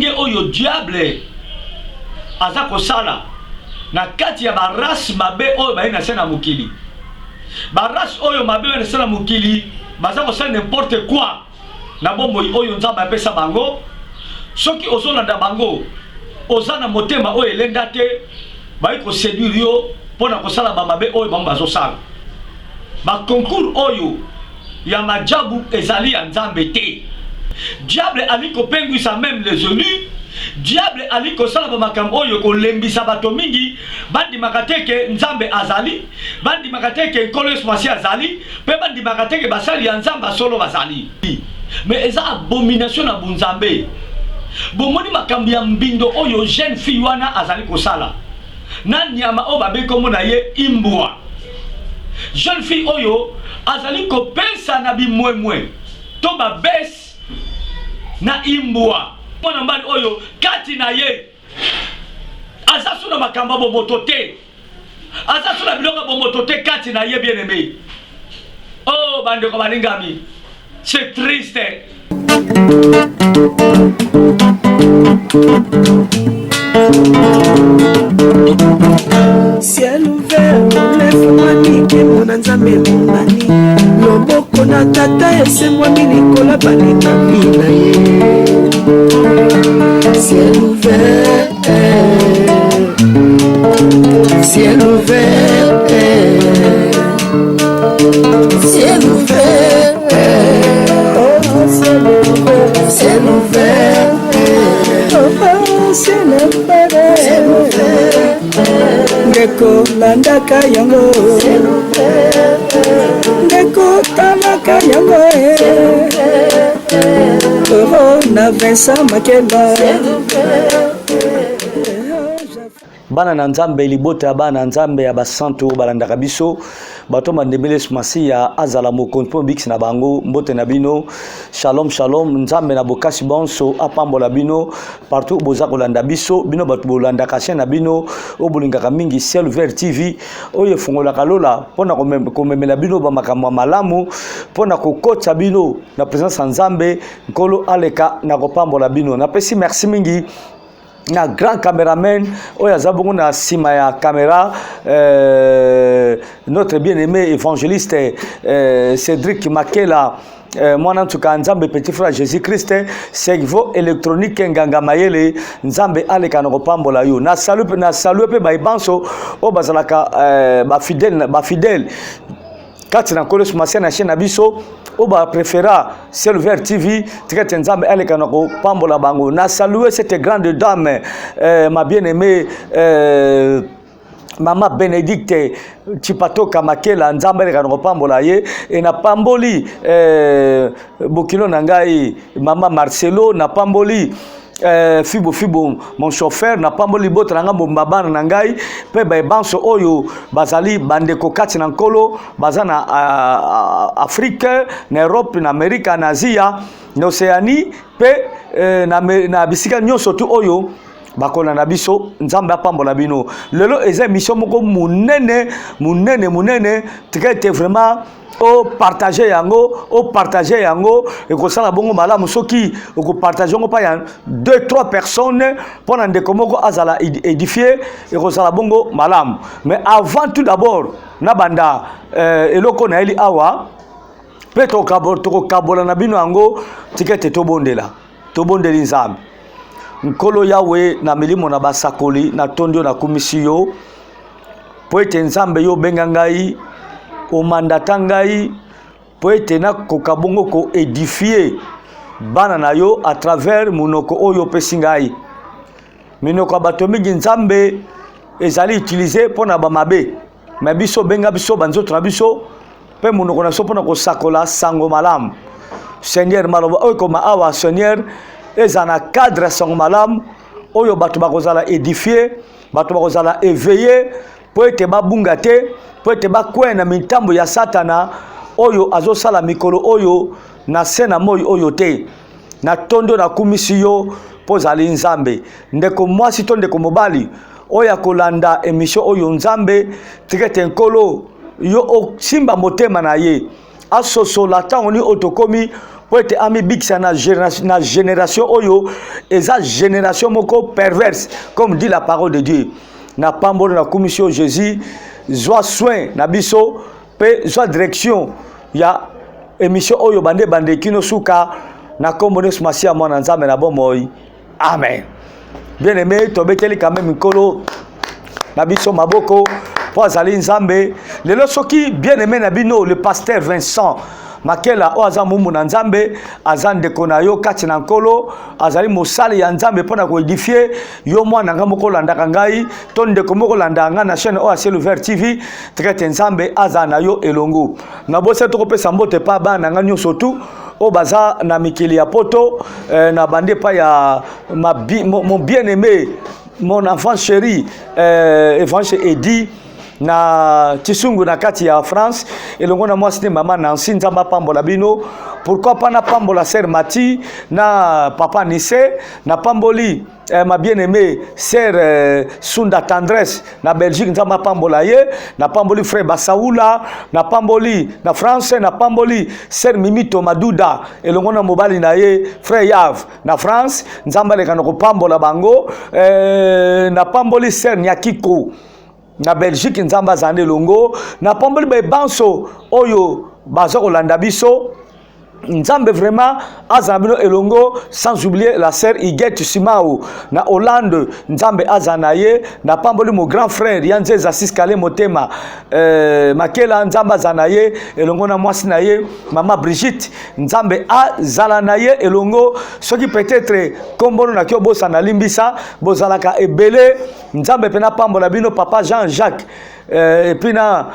ye oyo diable aza kosala na kati ya baras mabe oyo baye na se na mokili. Baras oyo mabe na se na mokili baza kosala n'importe quoi na bomoi oyo nzambe apesa bango. Soki ozolanda bango oza na motema oyo elenda te, bayi koséduire yo mpona kosala bamabe oyo bango bazosala. Baconcours oyo ya majabu ezali ya nzambe te. Diable ali kopengwisa même les élus. Diable ali kosala bamakambo oyo kolembisa bato mingi bandimaka te ke nzambe azali, bandimaka te ke nkolo Yesu Masiya azali, mpe bandimaka te ke basali ya nzambe solo bazali. Mais eza abomination na bunzambe. Bomoni makambi ya mbindo oyo jeune fille wana azali kosala na nyama oyo babe kombo na ye imbwa. Jeune fille oyo azali kopesa na bimwemwe to babesi na imbwa. Mwana mbali oyo kati na ye azasu na makamba bomoto te, azasu na bilonga bomoto te kati na ye bien aimé. Oh bandeko balingami, c'est triste. Ciel ouvert, lève-moi nique mon anzambe mongani. Loboko na tata ese-moi minikola baninga bina ye. Ciel ouvert, ciel ouvert, ciel ouvert, oh ciel ouvert, ciel ouvert, oh ciel ouvert, ciel ouvert. Ndeko landaka yango, ndeko talaka yango, oh na Vincent Makeba. Bana na nzambe libota bana nzambe ya basanto balandaka biso bato mandemele Yesu Masiya azala mokonzi mpo bikisi na bango mbote na bino. Shalom shalom, nzambe na bokasi bonso apambola bino partout boza kolanda biso bino bato bolandaka chaîne na bino obolingaka mingi Ciel Ouvert TV oyo efungolaka lola mpona komemela bino bamakambo ya malamu mpona kokotisa bino na présence ya nzambe nkolo aleka na kopambola bino. Napesi merci mingi na grand caméraman oyo zabongo na sima ya caméra notre bien-aimé évangéliste Cédric Makela mwana ntuka nzambe petit frère Jésus-Christ Segvo électronique nganga mayele nzambe aleka na kopambola yo na salut pe baibanso o bazalaka ba fidèle kati na nkolo Yesu Masiya na chaîne na biso oba préféra Ciel Ouvert TV tikati nzambe aleka na kopambola bango. Na saluer cette grande dame ma bien-aimée Mama Bénédicte Chipatoka Makela nzambe aleka na kopambola ye et na pamboli bokilo na ngai Mama Marcelo na pamboli Fibo mon chauffeur na pamboli bota na ngambo mbabana na ngai pe ba banso oyo bazali bandeko kati na nkolo bazana Afrique na Europe na Amerika na Asia na Oceanie pe na bisika nyonso tu oyo bakola na biso nzambe apambola bino. Lelo eza mission moko munene tikete vraiment o partager yango et ko sala bongo malamu soki ko partager ngo pa ya 2-3 personnes pendant de komoko azala édifier et ko sala bongo malamu. Mais avant tout d'abord na banda eloko na eli awa peto kabola na bino yango tikete tobondeli nzambe nkolo yawe na milimo na basakoli na tondio na komisiyo po ete nzambe yo benga ngai o mandata ngai po ete na kokabongo ko édifier bana na yo à travers monoko oyo pesi ngai. Minoko bato mingi nzambe ezali utiliser pona bamabe mais biso benga biso banzoto na biso pe monoko na so pona ko sakola sango malamu. Seigneur maloba oyo koma awa Seigneur ezana cadre sango malamu oyo bato bakozala édifier bato bakozala éveiller po ete babunga te po ete bakwena mitambo ya satana oyo azosala mikolo oyo na sena moi oyo te na tondo na kumisi yo po zali nzambe ndeko mwasi to ndeko mobali oya kolanda émission oyo nzambe tikete nkolo yo osimba motema na ye asosola tango ni otokomi pour être ami bikisa na génération oyo eza génération moko perverse comme dit la parole de Dieu. Na pambolo na commission Jésus soit soin na biso pe soit direction ya émission oyo bande kino suka na kombono smasia mwana nzambe na bomoi. Amen. Bien aimé, tobeteli quand même mikolo na biso maboko po azali nzambe. Lelo soki bien aimé na bino le pasteur Vincent Makela o aza mumu na nzambe aza ndeko na yo kati na nkolo azali mosali ya nzambe pona ko edifier yo mwana nga moko landaka ngai to ndeko moko landanga na chaîne o Ciel Ouvert TV traite nzambe aza na yo elongo na bose to kopesa mbote pa bana nga nyonso tu o baza na mikili ya poto na bande pa ya mon bien-aimé mon enfant chéri Évangile Edi na Tisungu na kati ya France elongo na moi c'était maman Nancy nzamba pambola bino pourquoi pas na pambola sœur Mati na papa Nissé na pamboli ma bien-aimée sœur Sunda Tendresse na Belgique nzamba pambola ye na pamboli frère Basaoula na pamboli na France na pamboli sœur Mimi Tomaduda elongo na mobali na ye frère Yav na France nzamba le kanoko pambola bango na pamboli sœur Nyakiko na Belgique nzamba zande longo na pamboli ba banso oyo bazo kolanda biso nzambe vraiment azabino elongo sans oublier la sœur Iguette Simao na Hollande nzambe azanaye na pamboli mon grand frère Yanze Zassis Kale Motema Makela nzamba zanaye elongo na mwasi naye mama Brigitte nzambe azalanaye elongo soki peut-être kombono na kyo bosa na limbisa bozalaka ebele nzambe pena pambola bino papa Jean-Jacques et puis na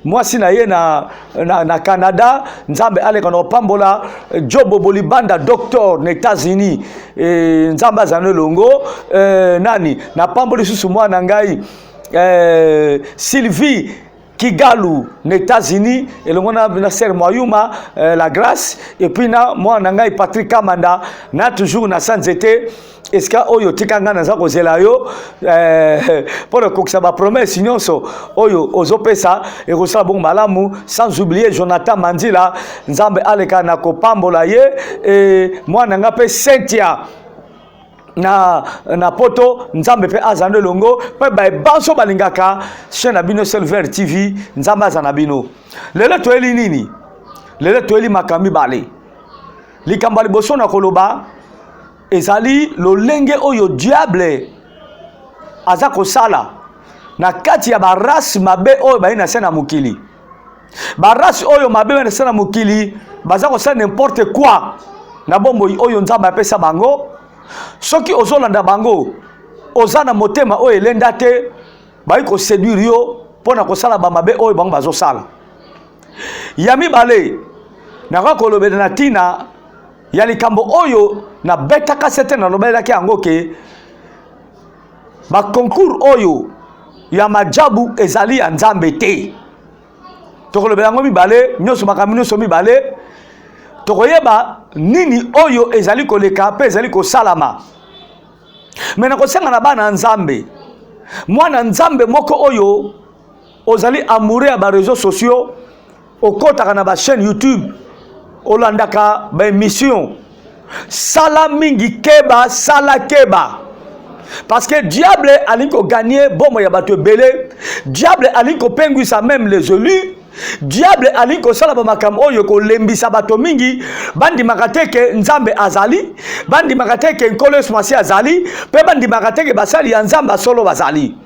mwasi na ye na Canada nzambe ale kono pambola Jobo Bolibanda docteur na États-Unis nzambe azana longo nani na pamboli susu mwana ngai Sylvie Kigalu na États-Unis elongo na sœur Moyuma la grâce et puis na mwana ngai Patrick Kamanda na toujours na Sanzete est-ce que oyo tikanga na zako zela yo pour le kokisa ba promesse nyonso oyo ozopesa e kosala bon malamu sans oublier Jonathan Mandila nzambe aleka na kopambola ye mwana nga pe Cynthia na poto nzambe pe azande longo pe ba banso balingaka chaîne na bino Ciel Ouvert TV nzambe azana bino lelo toeli nini lelo toeli makambi bale likambali boso na koloba ezali lolenge oyo diable aza kosala na kati ya barasi mabe oyo bayi na se na mokili barasi oyo mabe bayi na se na mokili baza kosala n'importe quoi na bombo oyo nzambe apesa bango soki ozolanda bango oza na motema oyo elenda te bayi koseduire yo mpona kosala bamabe oyo bango bazosala ya mibale naka kolobela na tina ya likambo oyo na betaka sete na lobelaki yango ke ba concours oyo ya majabu ezali ya nzambe te tokolobela yango mibale nyonso makambi nyonso mibale tokoyeba nini oyo ezali koleka pe ezali kosalama me nakosenga na bana nzambe mwana nzambe moko oyo ozali amoureux ya ba réseaux sociaux okotaka na ba chaîne YouTube olandaka ba émission sala mingi keba sala keba parce que diable aliko gagner bomo ya bato belé diable aliko penguisa même les élus diable aliko sala ba makam oyo ko lembisa bato mingi bandi makateke nzambe azali bandi makateke nkolo smasi azali pe bandi makateke basali ya nzamba solo bazali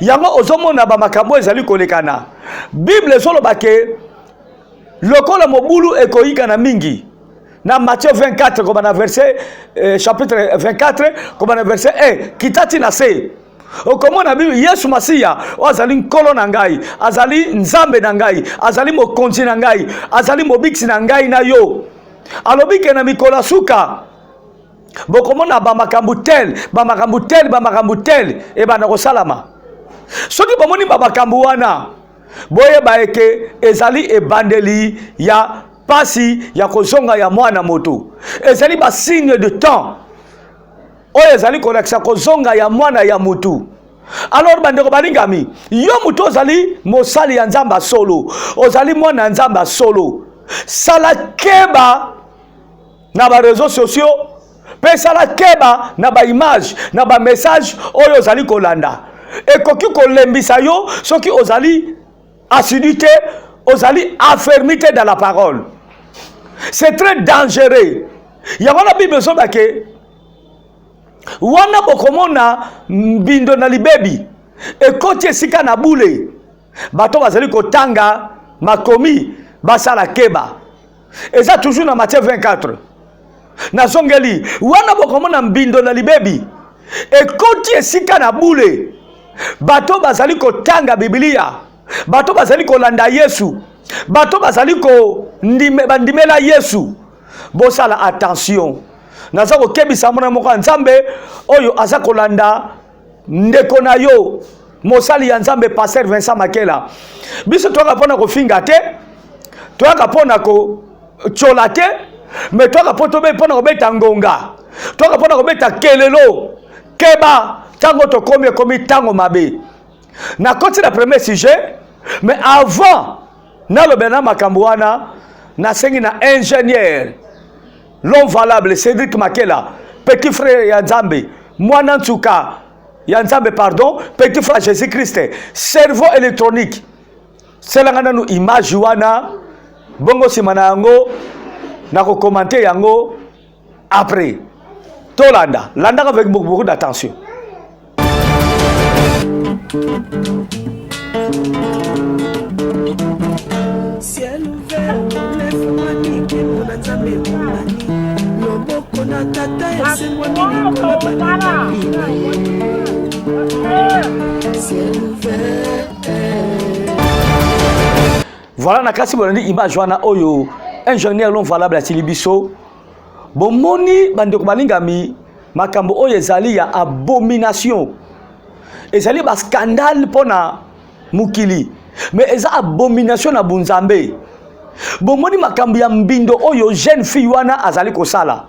yango ozomona ba makambo ezali kolekana bible solo bake lokola mobulu ekoyika na mingi na Matthieu 24 comme na verset chapitre 24 comme na verset 1 kitati na se okomona bibi Yesu Masiya azali nkolo na ngai azali nzambe na ngai azali mokonzi na ngai azali mobiksi na ngai na yo alobike na mikola suka bokomona ba makambu tel e bana kosalama soki bomoni ba makambu wana boye baeke ezali ebandeli ya pasi ya kozonga ya mwana moto ezali ba signe de temps oyo ezali kolakisa kozonga ya mwana ya mutu alors bandeko balingami yo mutu ozali mosali ya nzamba solo ozali mwana nzamba solo sala keba na ba réseaux sociaux pe sala keba na ba image na ba message oyo ozali kolanda ekoki kolembisa yo soki ozali assiduité ozali affermité dans la parole. C'est très dangereux. Yango la Bible so bake wana bokomona mbindo na libebi ekoti esika na bule bato bazali kotanga makomi basala keba eza toujours na Matthieu 24 na zongeli wana bokomona mbindo na libebi ekoti esika na bule bato bazali kotanga Biblia bato bazali kolanda Yesu bato bazali ko ndimela Yesu bosala attention naza kokebisa mona moko nzambe oyo aza kolanda ndeko na yo mosali ya nzambe Pasteur Vincent Makela biso toka pona kofinga te toka pona ko chola te mais toka pona kobeta ngonga toka pona kobeta kelelo keba tango to komi tango mabe na koti na premier sujet mais avant na lobena makambo wana na sengi na ingénieur l'homme valable Cédric Makela petit frère ya Nzambe mwana ntuka ya Nzambe pardon petit frère Jésus Christ cerveau électronique selanga nu image wana bongo simana yango na ko commenter yango après tolanda landa avec beaucoup d'attention. Ciel ouvert, lève-moi nique mon Nzambe mobali loboko na tata esemwa miliko banina ciel ouvert. Voilà na kasi bolandi image wana oyo ingénieur l'homme valable ya Tilibiso bomoni bandeko balingami makambo oyo ezali ya abomination ezali ba scandale pona mukili mais eza abomination na bunzambe bomoni makambo ya mbindo oyo jeune fille wana azali kosala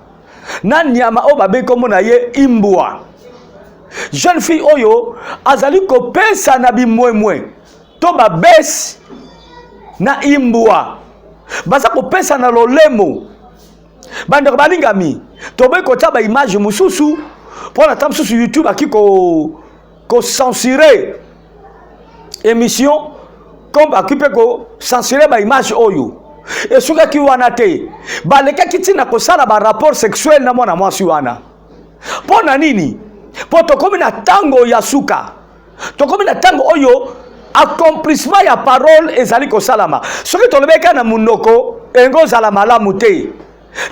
na nyama o babe komona ye imbwa jeune fille oyo azali kopesa na bimwemwe to babesi na imbwa baza kopesa na lolemo bandeko balingami tobe kota ba image mususu pona tam susu YouTube ko censurer émission comme occupé ko censurer ba image oyo esuka ki wana te baleka kitina ko sala ba rapport sexuel na mwana mwasi wana pona nini po tokomi na tango ya suka tokomi na tango oyo accomplissement ya parole ezali ko salama soki tolobeka na munoko engo zala malamu te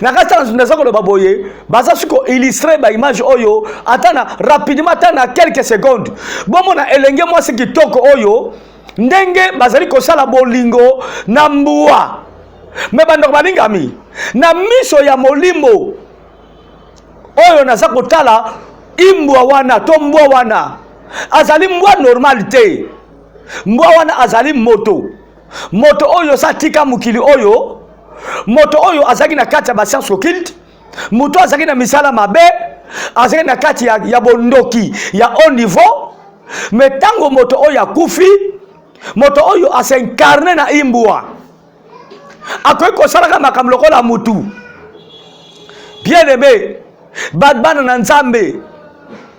na kata ndaza ko loba boye baza suko illustrer ba image oyo atana rapidement atana quelques secondes bomona elenge mwasi kitoko oyo ndenge bazali ko sala bolingo na mbua me bandoko balingami na miso ya molimo oyo naza kotala imbwa wana to mbwa wana azali mbwa normal te mbwa wana azali moto oyo satika mukili oyo moto oyo azaki na kati ya ba science occulte moto azaki na misala mabe azaki na kati ya bondoki ya haut niveau mais tango moto oyo akufi moto oyo asincarne na imbwa akoki kosalaka makambo lokola mutu bien aimé bana na nzambe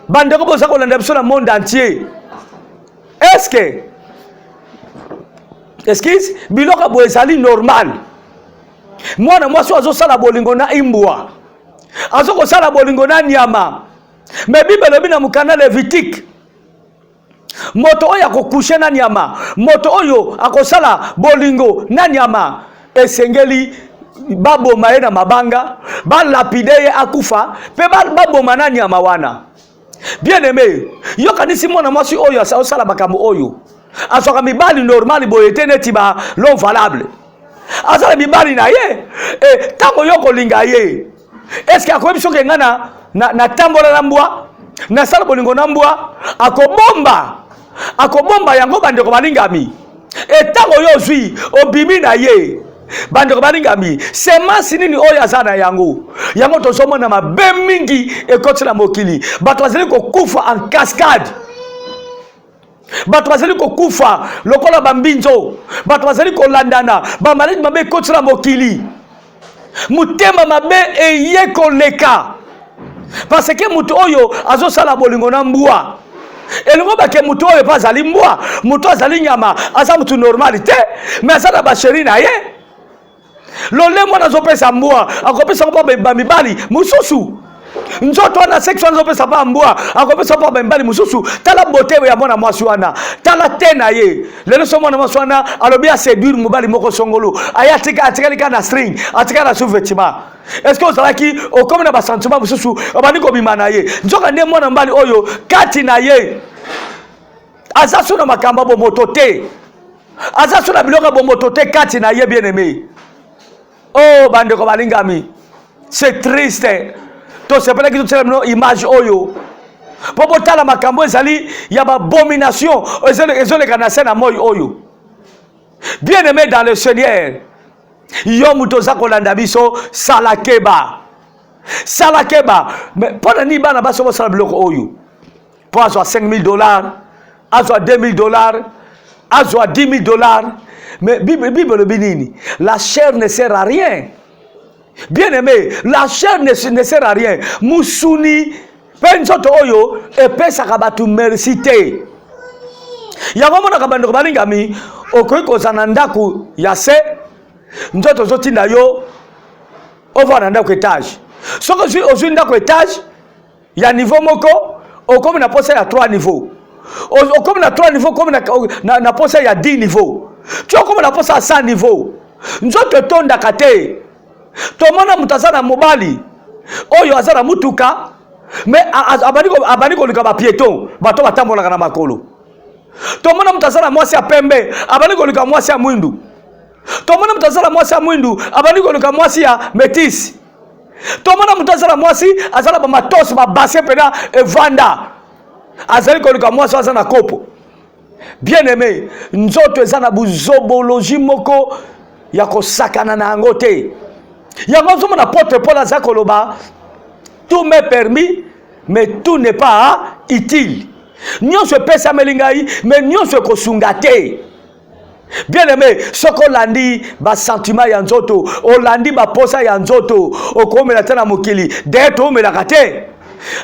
bandeko boza kolanda biso na monde entier est-ce que biloko bo ezali normal mwana mwasi azosala bolingo na imbwa azokosala bolingo na nyama mais Bible lobi na mukanda Lévitique moto oyo akokushe na nyama moto oyo akosala bolingo na nyama esengeli baboma ye na mabanga balapide ye akufa pe baboma na nyama wana bien aimé yokanisi mwana mwasi oyo asala makambo oyo asoka mibali normal boye te neti ba l'homme valable azala mibali na ye tango yoko linga ye est-ce que akoyebi soki nga na tambola na mbwa na sala bolingo na mbwa akobomba yango bandeko balingami tango yo zwi obimi na ye bandeko balingami semasi nini oyo aza na yango tozomona mabe mingi ekoti na mokili bato bazali kokufa en cascade bato bazali kokufa lokola bambinzo, bato bazali kolandana, bamaladi mabe ekotela mokili, mutema mabe eye koleka, parce que mutu oyo azosala bolingo na mbwa. Elingo bake mutu oyo pa azali mbwa, mutu azali nyama, aza mutu normal te, mais aza na basheri na ye. Lole mwana azopesa mbwa, akopesa mpa bamibali mususu. Nzoto wana section azopesa pa mbwa, akopesa pa bamibali mususu. Tala bote ya mwana mwasi wana, tala tena ye. Lelo so mwana mwasi wana alobi a séduire mobali moko songolo. Aya atika lika na string, atika na sous-vêtement. Est-ce que vous savez qui au comme na ba sentiment mususu, obani ko bimana ye. Nzoka ne mwana mbali oyo kati na ye. Azasu na makamba bo motote. Azasu na biloka bo motote kati na ye bien-aimé. Oh bande ko balingami. C'est triste. To se pele ki to tela image oyo. Popo tala makambo ezali ya ba abomination, ezole kanase na moyo oyo. Bien-aimé dans le Seigneur. Yo mutoza kolanda biso salakeba. Salakeba. Mais pona ni bana baso bo sala biloko oyo. Po azwa $5,000, azwa $2,000, azwa $10,000. Mais Bible le binini, la chair ne sert à rien. Bien-aimé, la chair ne sert à rien. Musuni penzoto oyo epesaka batu mercité. Yango mona kabando balingami okoki kozana ndaku ya se nzoto zotinda yo over na ndaku étage. Soko ozwi ndaku étage ya niveau moko okomi na posa ya 3 niveaux. Okomi na 3 niveaux comme na posa ya 10 niveaux. Tu as comme la posa à 100 niveaux. Nzoto tonda kate. Tomona mutazana mobali oyo azana mutuka mais abaniko likaba piéton bato batambola na makolo. Tomona mutazana mwasi ya pembe abaniko likaba mwasi ya mwindu. Tomona mutazana mwasi ya mwindu abaniko likaba mwasi ya métis. Tomona mutazana mwasi azala ba matos ba bassin pena evanda azali ko likaba mwasi azana kopo. Bien-aimé, nzoto ezana buzobologie moko ya kosakana na yango te. Yango zomo na porte Paul azakoloba, tout m'est permis, mais tout n'est pas utile. Nyonso pesa melingai, mais nyonso kosunga te. Bien-aimé, soko landi ba sentiment ya nzoto, olandi ba posa ya nzoto, okomela tana mokili, de to melaka te.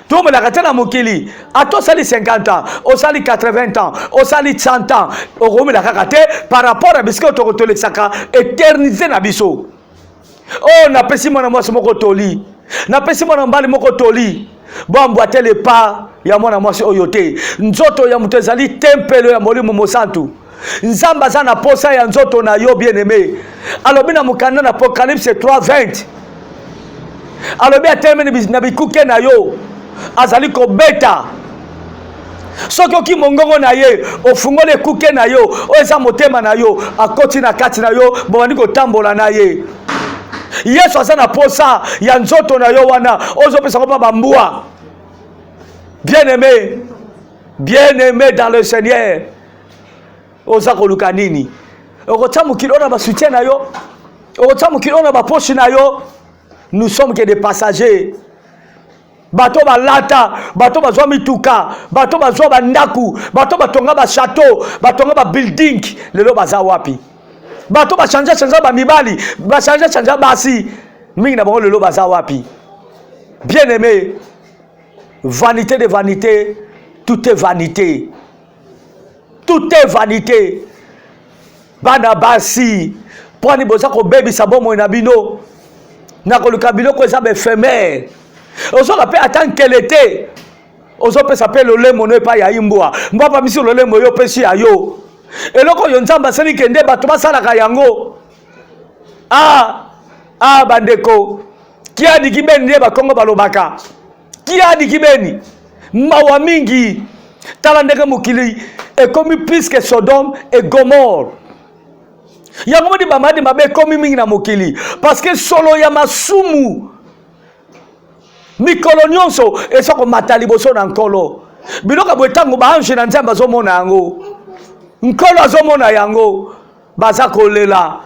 Tout le monde a mokili. A toi, ça 50 ans, au sali 80 ans, au sali 100 ans, au rome la kakate, par rapport à biscuit autoroto le saka, éternisé na biso. Oh, na pesi mon amour, moko toli. Na pesi mon ambali moko toli. Bon, boite le pas, ya mon amour, oyote. Nzoto ya mutezali, tempelo ya moli momosantu. Nzamba zana posa ya nzoto na yo bien-aimé. Alors, bina mukanda na Apocalypse 3:20. Alors bien terminé na bikuke na yo azali ko beta soki oki mongongo na ye ofungole kuke na yo oza motema na yo akoti na kati na yo bobandi kotambola na ye Yesu aza na posa ya nzoto na yo wana ozopesa ko bambua. Bien-aimé dans le Seigneur oza koluka nini okotamu kilona ba soutien na yo okotamu kilona ba poche na yo. Nous sommes que des passagers. Bato ba lata, bato ba zwa mituka, bato ba zwa bandaku, bato ba tonga ba château, batonga ba building, lelo baza wapi. Bato ba changer ba mibali, ba changer basi. Mingi na bango lelo baza wapi. Bien-aimé, vanité de vanité, tout est vanité. Tout est vanité. Bana basi, pwani boza ko baby sabomo na bino. Nako lukabilo ko zabe éphémère. Ozo ka pe attendre qu'elle était. Ozo pe s'appelle le lemo no pa ya imbwa. Mbwa pa misi le lemo yo pe si ayo. Eloko yo nzamba sali kende bato basala ka yango. Bandeko. Ki adi kibeni ne ba Kongo balobaka. Ki adi kibeni. Mawa mingi. Tala ndeke mukili et comme plus que Sodome et Gomorrhe. Yango di bamadi mabe komi mingi na mokili parce que solo ya masumu mikolo nyonso esoko matali boso na nkolo biloka bwetango ba ange na nzamba zo mona yango nkolo azomona yango baza kolela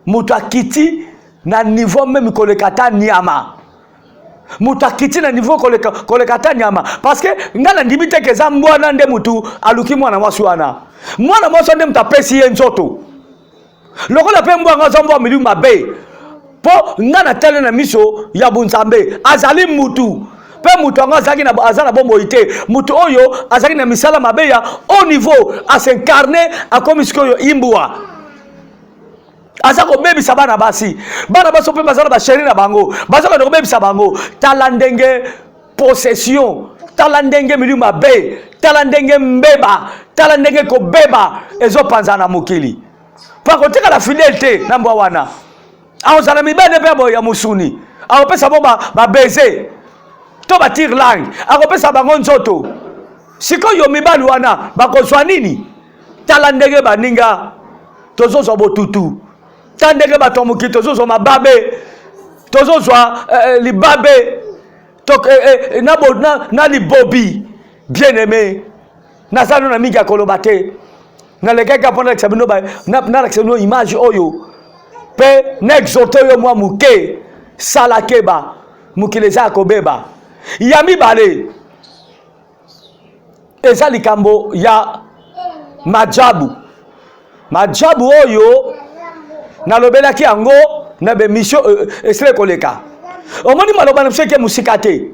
mutu akiti na niveau même kolekata niama mutu akiti na niveau koleka ta nyama parce que nga na ndimi te ke eza mbwana nde mutu aluki mwana mwasi wana mwana mwasi nde mutu apesi ye nzoto lokola mpe mbwanga aza mbwa milimu mabe po nga na tele na miso ya bunzambe azali mutu pe mutu yango aza na bomoi te mutu oyo azali na misala mabe ya au niveau asincarne akomi sikoyo imbwa aza kobebisa bana basi mpe baza na basheri na bango baza kobebisa bango tala ndenge possession tala ndenge milimu mabe tala ndenge mbeba tala ndenge kobeba ezopanza na mokili po kotikala fidele te na mbwa wana akozala mibende mpe ya musuni akopesa bo babeze to batire langue akopesa bango nzoto sikoyo mibali wana bakozwa nini tala ndenge baninga tozozwa botutu tala ndenge bato ya mokili tozozwa mababe tozozwa libabe na libobi bien aimé nazali na mingi ya koloba te nalekaka mpo nalakisa bino image oyo mpe na exhorte oyo mwa moke sala keba mokili eza ya kobeba ya mibale eza likambo ya majabu oyo nalobelaki yango na bemission esile koleka omoni maloba na biso eke mosika te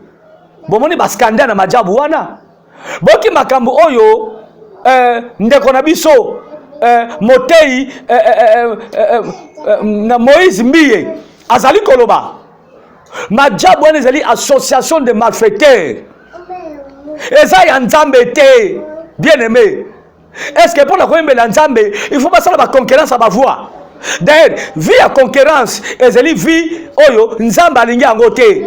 bomoni baskandale na majabu wana boki makambo oyo ndeko na biso Motei na Moïse Mbiye azali koloba majabu wana ezali association de malfaiteurs eza ya nzambe te bien aimé. Est-ce que pour la koyembela nzambe il faut passer la concurrence à ma voix? D'ailleurs vie à concurrence ezali vie oyo nzambe alingi yango te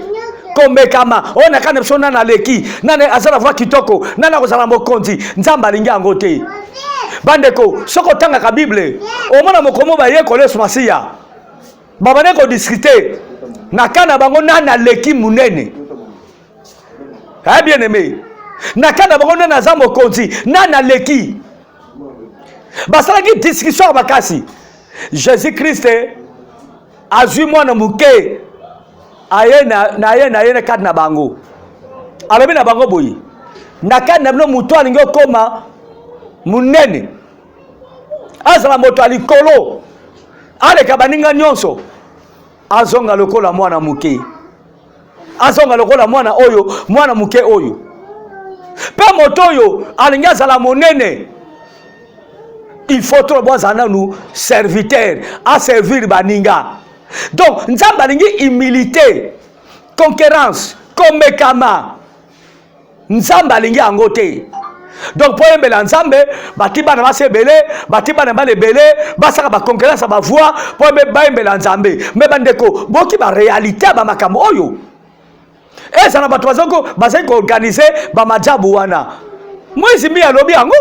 komekama ona kana sona na leki nana azala voix kitoko nana kozala mokonzi nzambe alingi yango te bandeko soko tanga ka bible omona mokomo ba yekole somasiya babane ko discuter na kana bango nana leki munene bien aimé na kana bango nana za mokonzi nana leki basalaki discussion bakasi Jésus-Christ azui mwana muke aye na kati na bango alobi na bango boyi na kati na bino mutu alingi okoma munene azala moto alikolo aleka baninga nyonso azonga lokola mwana muke azonga lokola mwana oyo mwana muke oyo pe moto oyo alingi azala monene. Il faut trop boire nous serviteurs à servir baninga. Donc nzambe alingi humilité, concurrence, komekama. Nzambe alingi yango te. Donc pour yembela nzambe batiba na basebele, batiba na balebele, basaka ba concurrence ba voix pour yembela nzambe. Mais bandeko, boki ba réalité ba makambo oyo. Et ça na ba twazoko basai ko organiser ba majabu wana. Moïse Mbiye alobi yango.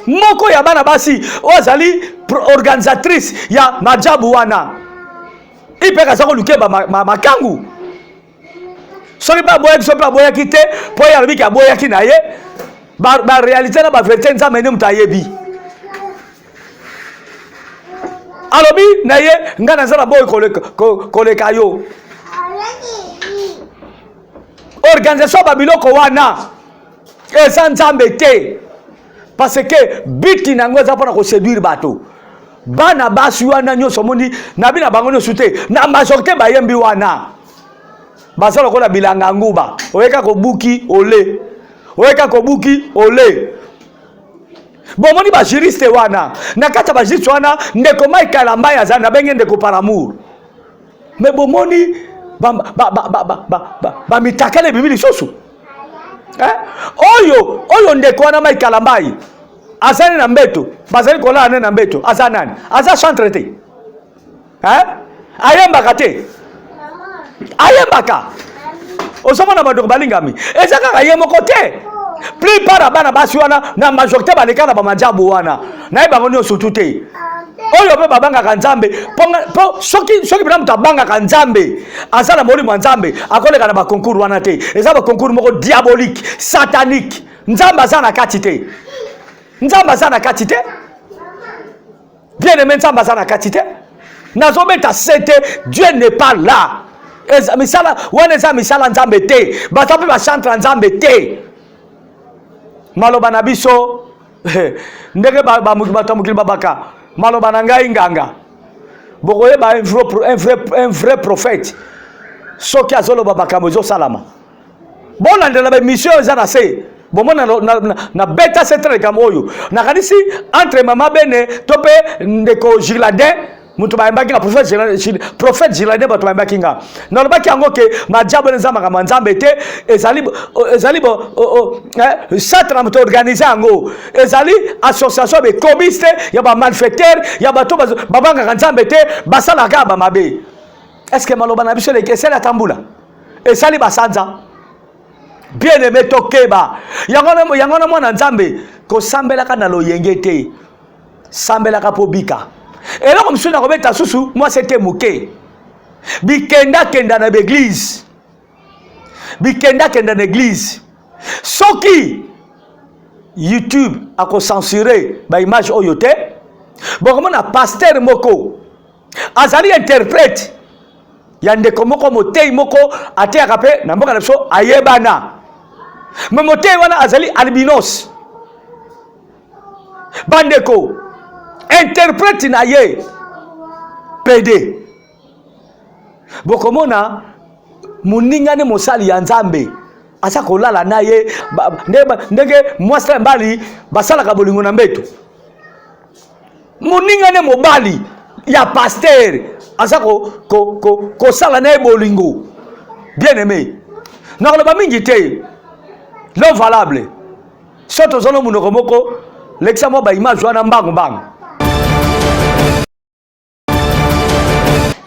Moko ya bana basi ozali organisatrice ya majabu wana ipeka zako luke ba makangu sori ba boya so ba boya kite po ya lobi ka boya kinaye ba réalité na ba vérité nzambe ne mutayebi alobi naye ngana zala boy koleka yo organisation ba biloko wana eza nzambe te. Parce que biti nango za pona ko séduire bato bana basi wana nyoso moni na bina bango nyoso te na majorité ba yembi wana basala ko la bilanga nguba oyeka ko buki ole oyeka ko buki ole bomoni ba juriste wana na kata ba juriste wana ndeko mai kalamba ya zana benge ndeko par amour mais bomoni ba mitakale bibili soso oyo ndeko wana mai kalambai azani na mbeto bazali kola na mbeto azanani aza chantre te ayembaka te ayembaka osomona badoko balingami eza kaka ye moko te plupart bana basi wana na majorité baleka na bamajabu wana naye bango nyonso tu te oyo mpe babangaka nzambe po soki bina moto abangaka nzambe aza na molimo ya nzambe akoleka na bakoncours wana te eza bakoncours moko diabolique satanique nzambe aza na kati te nzambe aza na kati te bien aimé nzambe aza na kati te nazobeta sete Dieu n'est pas là misala wana eza misala nzambe te baza mpe bachantre nzambe te maloba na biso ndenge bato ya mokili babaka maloba na ngai nganga bokoyeba un vrai prophète soki azoloba makambo ezosalama bolandela bamission eza na se bomona na beta centre likambo oyo nakanisi entre mama bene to mpe ndeko Giladin mutu bayembaki nga prophète Giladin bato bayembaki nga nalobaki yango ke majabo eza makambo nzambe te ezali centre na moto organise yango ezali association bekobiste ya bamalfaiteur ya bato babangaka nzambe te basalaka bamabe. Est-ce que maloba na biso esali atambula esali basanza bien aimé tokeba yango na mwana nzambe kosambelaka na loyenge te sambelaka po bika eloko mosusu na kobeta susu mwasi ete moke bikenda na baeglise bikenda na église soki YouTube akosensure baimage oyo te bokomona pasteur moko azali interprète ya ndeko moko motei moko ateyaka mpe na mboka na biso ayebana me motei wana azali albinos bandeko interprète na ye pede bokomona muningane mosali ya nzambe asa kolala na ye ndenge mwasi mbali basalaka bolingo na mbeto muningane mobali ya pasteur asa kosala na ye bolingo bien aimé nakoloba mingi te non valable so tozona munoko moko lekisa mwa baimage wana mbangu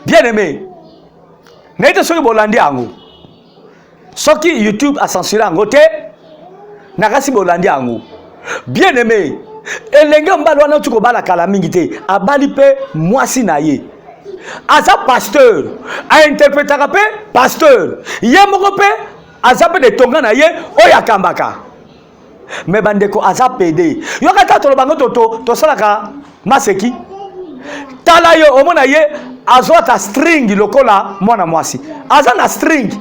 bien aimé naite soki bolandi yango soki YouTube asensure yango te nakasi bolandi yango bien aimé elenge mbali wana uti kobala kala mingi te abali mpe mwasi na ye aza pasteur ainterprétaka mpe pasteur ye moko mpe aza mpe netonga na ye oyo akambaka me bandeko aza pede yoka ta tolobango tosalaka maseki tala yo omona ye azwata string lokola mwana mwasi aza na string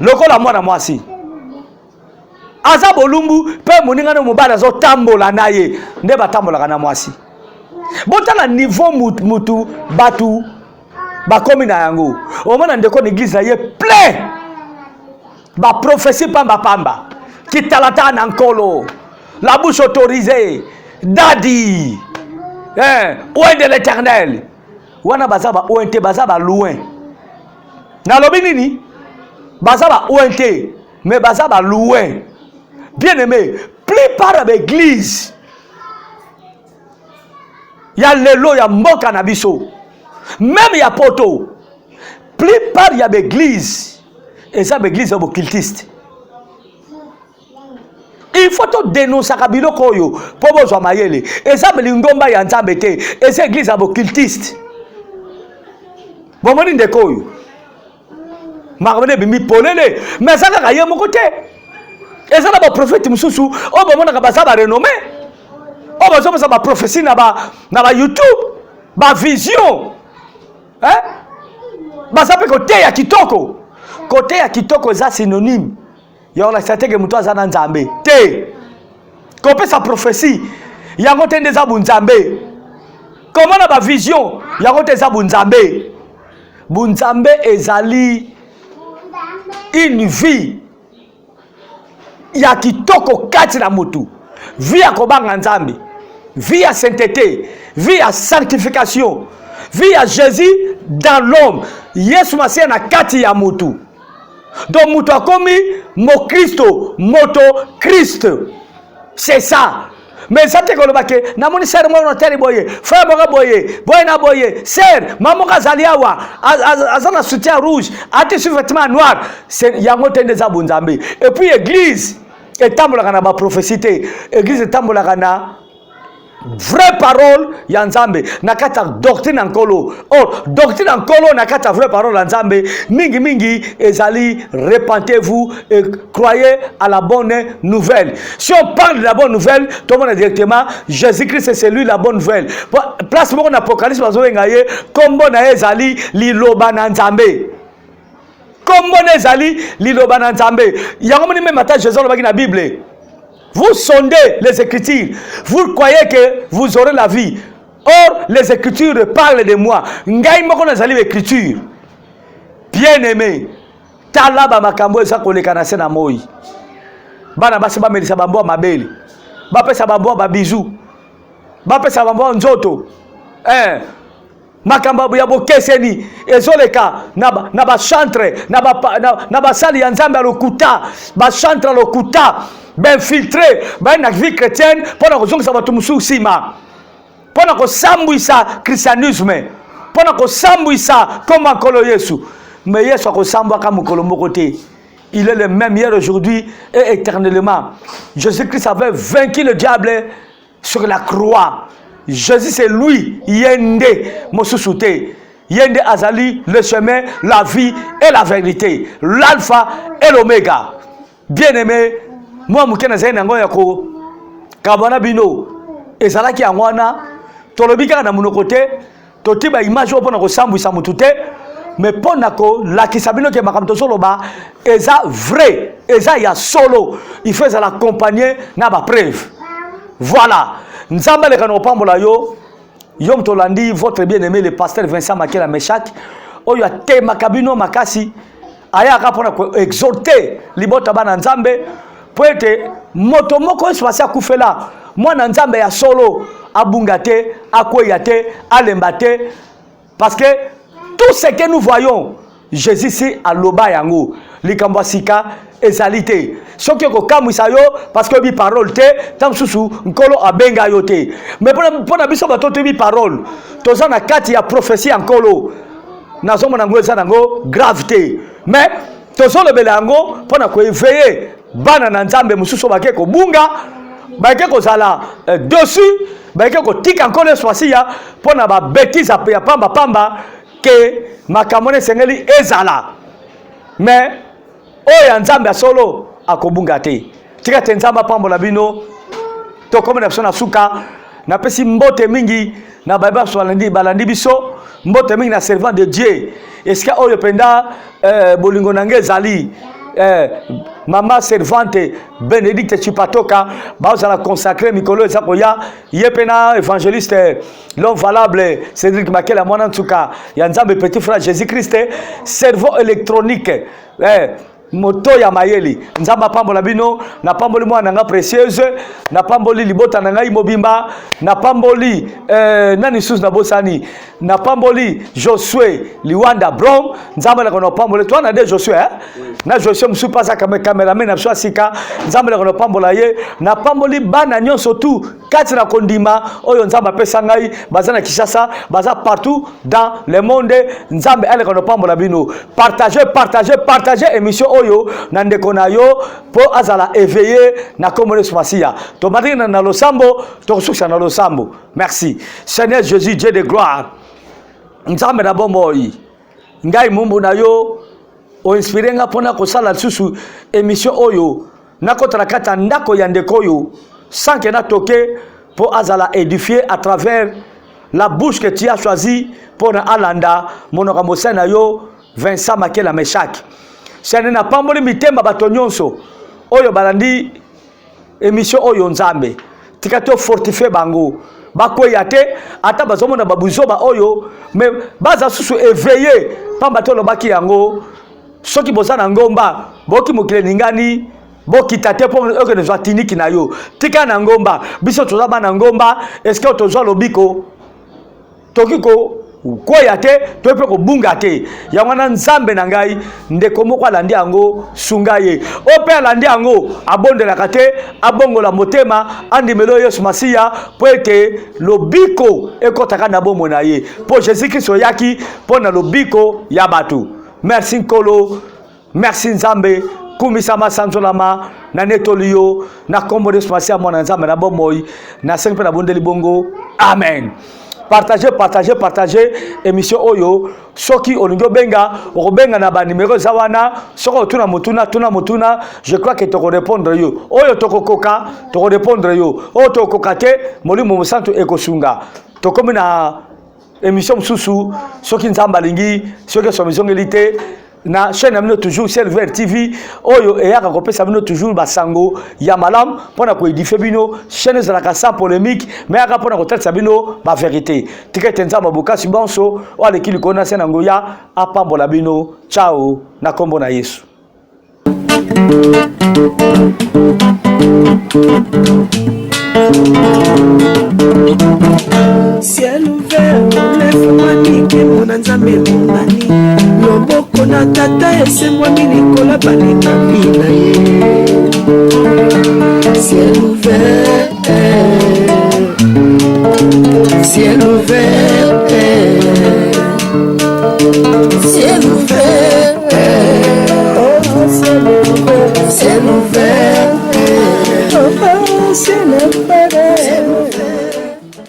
lokola mwana mwasi aza bolumbu mpe moningane mobali azotambola na ye nde batambolaka na mwasi botala niveau mutu batu bakomi na yango omona ndeko na église na ye plein baprophétie pamba kitalata na nkolo la bouche autorisée dadi oin de l'éternel wana baza ba oin te baza ba loin nalobi nini baza ba oin te mais baza ba loin bien aimé plupart ya baeglise ya lelo ya mboka na biso même ya poto plupart ya baeglise eza baeglise ya bocultiste il faut to dénoncer biloko oyo po bozwa mayele eza belingomba ya nzambe te eza église ya bocultiste bomoni ndeko oyo makamone bimi polele mais eza kaka ye moko te eza na baprophète mosusu oyo bomonaka baza barenommé oyo bazopesa baprophétie na ba YouTube bavision baza mpe koteya kitoko koteya kitoko eza synonyme ya kolakisa teke moto aza na nzambe te kopesa prophétie yango te nde eza bunzambe komona bavision yango te eza bunzambe bunzambe ezali une vie ya kitoko kati na mutu vie ya kobanga nzambe vie ya sainteté vie ya sanctification vie ya Jésus dans l'homme Yesu Masiya na kati ya mutu donc mutu akomi mo Kristo moto Christ c'est ça mais ça te kolobake namoni ser mo no teri boye frère boga boye na boye ser maman kazali awa azana soutien rouge ati sur vêtement noir c'est yango tende za bunzambe et puis église etambolaka na ba prophétie te église etambolaka na vraie parole ya nzambe na kata doctrine nkolo doctrine nkolo na kata vraie parole ya nzambe mingi ezali repentez-vous et croyez à la bonne nouvelle. Si on parle de la bonne nouvelle tout le monde directement Jésus-Christ c'est lui la bonne nouvelle. Place moko na apocalypse bazobenga ye kombo na ezali liloba na nzambe Kombone zali liloba na Nzambe. Yango moni même ata Jésus lobaki na Bible. Vous sondez les Écritures. Vous croyez que vous aurez la vie. Or, les Écritures parlent de moi. Ngai moko nazali Écriture. Bien-aimé. Talaba makambo eza koleka na se na moi. Bana basi ba melisa bambo mabeli. Ba pesa bambo ba bisou. Ba pesa bambo nzoto. Makambo ya bokeseni ezoleka na ba chantre na ba sali ya Nzambe lokuta, ba chantre lokuta, ben filtré, ben na vie chrétienne pona kozongisa batu musu sima. Pona ko sambwisa christianisme. Pona ko sambwisa comme akolo Yesu. Mais Yesu ko sambwa kama mukolo moko te. Il est le même hier, aujourd'hui et éternellement. Jésus-Christ avait vaincu le diable sur la croix. Jésus c'est lui, Yende Mosusute. Yende Azali, le chemin, la vie et la vérité. L'alpha et l'oméga. Bien-aimé, moi mukena zaina ngo yako kabana bino ezalaki angwana tolobika na munokote totiba image opona ko sambwisa mutute mais ponako la kisabino ke makamto solo ba eza vrai eza ya solo il faut l'accompagner na ba preuve. Voilà. Nzambe le kano pambola yo yom tolandi votre bien-aimé le pasteur Vincent Makela Meshak oyo ate makabino makasi aya akapona ko exhorter libota bana Nzambe po ete moto moko espasi akufela mwana Nzambe ya solo abunga te akoya te alemba te parce que tout ce que nous voyons Jésus c'est à loba yango likambo sika ezalité soki ko kamwisa yo parce que bi parole te tam susu nkolo abenga yo te mais pona biso bato te bi parole toza na kati ya prophétie nkolo nazomo nango eza nango gravité mais tozo lebela yango pona ko éveiller bana na Nzambe mususu bake ko bunga bake ko zala dessus bake ko tika nkolo swasiya pona ba bêtise ya pamba pamba que makamone sengeli ezala mais oya Nzambe solo akobunga te tika te Nzambe pambola bino to comme na sona suka na pesi mbote mingi na baba balandi biso mbote mingi na servant de Dieu est-ce que oyo penda bolingo nange zali mama servante Bénédicte Chipatoka bazala consacré mikolo ezakoya yepena évangéliste l'homme valable Cédric Makela mwana ntuka ya Nzambe petit frère Jésus-Christ cerveau électronique moto ya mayeli Nzamba pambola bino na pamboli mwana nga précieuse na pamboli libota na ngai mobimba na pamboli nani sus na bosani na pamboli Josué Liwanda Brom Nzamba la kono pamboli toi na de Josué na Josué musu pasa kama cameraman na swa sika Nzamba la kono pambola ye na pamboli bana nyonso tu kati na kondima oyo Nzamba pesa ngai bazana Kinshasa baza partout dans le monde Nzambe ale kono pambola bino partager émission oyo na ndeko na yo po azala éveillé na komone swasia to madina na losambo to kusuka na losambo. Merci Seigneur Jésus, Dieu de gloire. Nzambe na bomoi ngai mumbu na yo o inspiré nga pona ko sala susu émission oyo na kotala kata ndako ya ndeko yo sans que na toke po azala édifier à travers la bouche que tu as choisi pour alanda monoko mosana yo Vincent Makela Meshak. Sene na pamboli mitema bato nyonso oyo balandi émission oyo Nzambe tika to fortifier bango bakoya te ata bazomona babuzoba oyo mais baza susu éveillé pamba to lobaki yango soki bozana ngomba boki mokile ningani boki tate po oke nezwa tiniki na yo tika na ngomba biso toza bana ngomba est-ce que tozwa lobiko tokiko koya te tope ko bunga te yango na Nzambe na ngai ndeko moko alandi yango sungaye ope alandi yango abondelaka te abongola motema andimelo Yesu Masiya po ete lobiko ekotaka na bomo na ye po Jésus Christ oyaki po na lobiko ya batu. Merci Nkolo, merci Nzambe kumisa masanzolama na netolio na kombo de Masiya mwana Nzambe na bomoi na senpe na bondeli bongo. Amen. Partagez émission oyo soki olingo benga okobenga na ba numéro za wana soko tuna mutuna je crois que toko répondre yo oyo tokokoka toko répondre yo oyo tokoka te molimo musantu ekosunga tokomi na émission mususu soki Nzamba lingi soki somizongelité na chaîne amino toujours Silver TV oyo eyaka kopesa bino toujours basango ya malam pona ko édifier bino chaîne za la sans polémique mais aka pona ko tata bino ba vérité tikete nzamba bokasi bonso wale kili kona sena ngoya apambola bino ciao na kombo na Yesu. Ciel ouvert, lève-moi nike mona nzambe mongani loboko na tata esemwa milikola balinga mina ye. Ciel ouvert